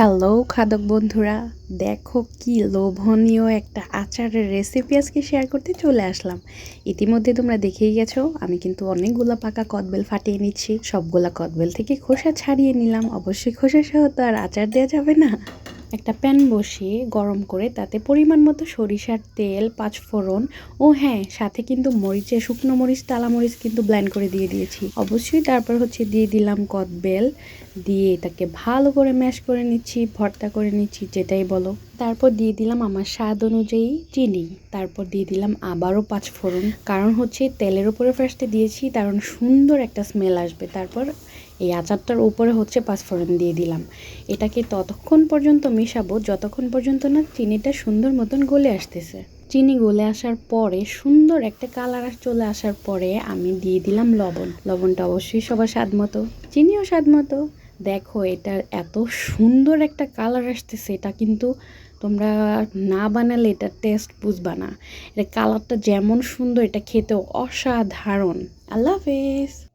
Hello খাদক বন্ধুরা, দেখো কি লোভনীয় একটা আচারের রেসিপি আজকে শেয়ার করতে চলে আসলাম। ইতিমধ্যে তোমরা দেখেই গেছো, আমি কিন্তু অনেকগুলা পাকা কদবেল ফাটিয়ে নিচ্ছি। সবগুলা কদবেল থেকে খোসা ছাড়িয়ে নিলাম। অবশ্যই খোসা সহ তো আর আচার দেওয়া যাবে না। একটা প্যান বসিয়ে গরম করে তাতে পরিমাণ মতো সরিষার তেল, পাঁচফোড়ন ও হ্যাঁ, সাথে কিন্তু মরিচের শুকনো মরিচ, টালা মরিচ কিন্তু ব্লেন্ড করে দিয়ে দিয়েছি। অবশ্যই তারপর দিয়ে দিলাম কদবেল, দিয়ে এটাকে ভালো করে ম্যাশ করে নিচ্ছি, ভর্তা করে নিচ্ছি, যেটাই বলো। তারপর দিয়ে দিলাম আমার স্বাদ অনুযায়ী চিনি। তারপর দিয়ে দিলাম আবারও পাঁচফোড়ন, কারণ তেলের উপরে ফার্স্টে দিয়েছি, কারণ সুন্দর একটা স্মেল আসবে। তারপর এই আচারটার উপরে পাঁচফোড়ন দিয়ে দিলাম। এটাকে ততক্ষণ পর্যন্ত মেশাবো যতক্ষণ পর্যন্ত না চিনিটা সুন্দর মতন গলে আসতেছে। চিনি গলে আসার পরে সুন্দর একটা কালার চলে আসার পরে আমি দিয়ে দিলাম লবণ। লবণটা অবশ্যই সবার স্বাদ মতো, চিনিও স্বাদ মতো। দেখো এটার এত সুন্দর একটা কালার আসতেছে, এটা কিন্তু তোমরা না বানালে এটার টেস্ট বুঝবা না। এটা কালারটা যেমন সুন্দর, এটা খেতেও অসাধারণ। আল্লাহ হাফেজ।